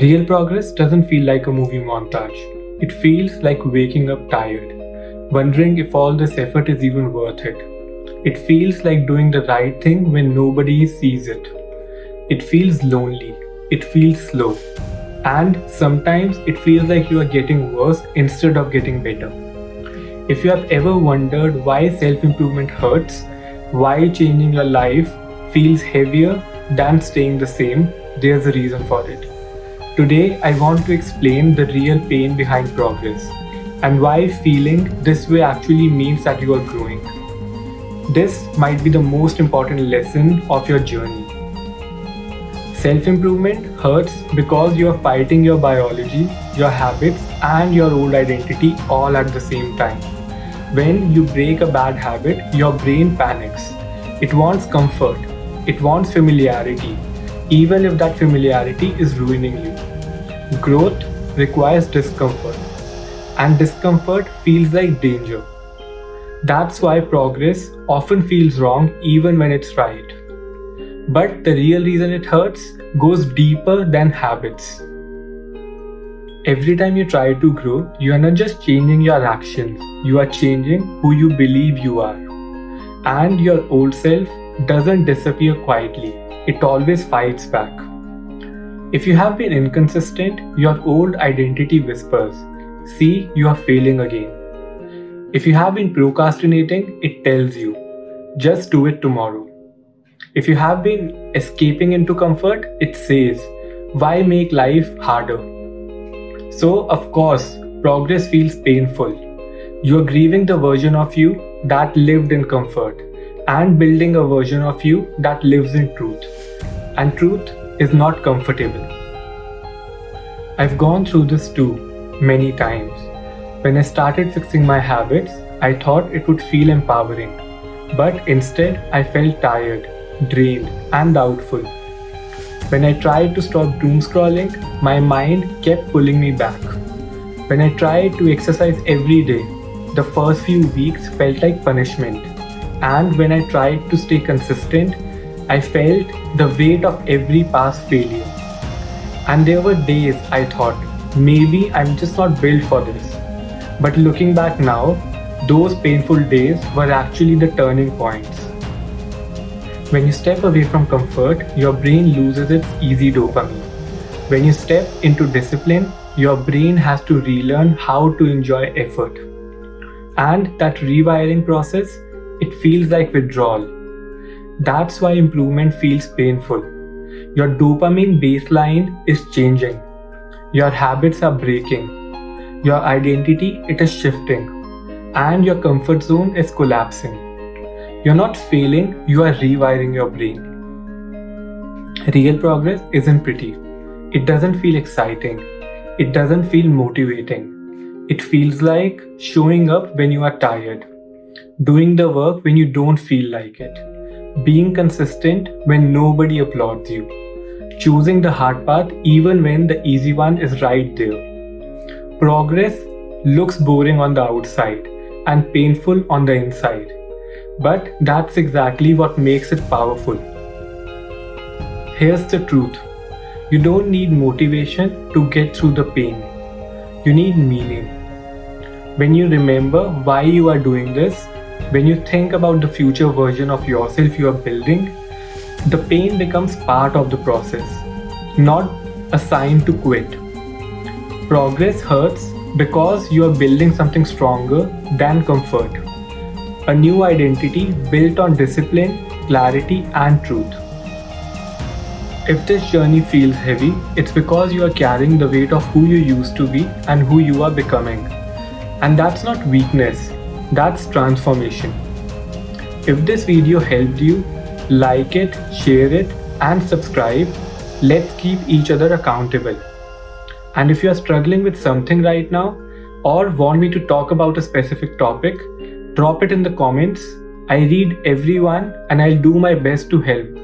Real progress doesn't feel like a movie montage. It feels like waking up tired, wondering if all this effort is even worth it. It feels like doing the right thing when nobody sees it. It feels lonely. It feels slow. And sometimes it feels like you are getting worse instead of getting better. If you have ever wondered why self-improvement hurts, why changing your life feels heavier than staying the same, there's a reason for it. Today, I want to explain the real pain behind progress and why feeling this way actually means that you are growing. This might be the most important lesson of your journey. Self-improvement hurts because you are fighting your biology, your habits, and your old identity all at the same time. When you break a bad habit, your brain panics. It wants comfort. It wants familiarity, even if that familiarity is ruining you. Growth requires discomfort, and discomfort feels like danger. That's why progress often feels wrong even when it's right. But the real reason it hurts goes deeper than habits. Every time you try to grow, you are not just changing your actions, you are changing who you believe you are. And your old self doesn't disappear quietly, it always fights back. If you have been inconsistent, your old identity whispers, "See, you are failing again." If you have been procrastinating, it tells you, "Just do it tomorrow." If you have been escaping into comfort, it says, "Why make life harder?" So, of course, progress feels painful. You are grieving the version of you that lived in comfort and building a version of you that lives in truth. And truth is not comfortable. I've gone through this too, many times. When I started fixing my habits, I thought it would feel empowering. But instead, I felt tired, drained, and doubtful. When I tried to stop doom scrolling, my mind kept pulling me back. When I tried to exercise every day, the first few weeks felt like punishment. And when I tried to stay consistent, I felt the weight of every past failure. And there were days I thought, maybe I'm just not built for this. But looking back now, those painful days were actually the turning points. When you step away from comfort, your brain loses its easy dopamine. When you step into discipline, your brain has to relearn how to enjoy effort. And that rewiring process, it feels like withdrawal. That's why improvement feels painful. Your dopamine baseline is changing. Your habits are breaking. Your identity, it is shifting. And your comfort zone is collapsing. You're not failing, you are rewiring your brain. Real progress isn't pretty. It doesn't feel exciting. It doesn't feel motivating. It feels like showing up when you are tired, doing the work when you don't feel like it, being consistent when nobody applauds you, choosing the hard path even when the easy one is right there. Progress looks boring on the outside and painful on the inside. But that's exactly what makes it powerful. Here's the truth. You don't need motivation to get through the pain. You need meaning. When you remember why you are doing this, when you think about the future version of yourself you are building, the pain becomes part of the process, not a sign to quit. Progress hurts because you are building something stronger than comfort. A new identity built on discipline, clarity, and truth. If this journey feels heavy, it's because you are carrying the weight of who you used to be and who you are becoming. And that's not weakness, that's transformation. If this video helped you, like it, share it, and subscribe. Let's keep each other accountable. And if you are struggling with something right now, or want me to talk about a specific topic, drop it in the comments. I read everyone and I'll do my best to help.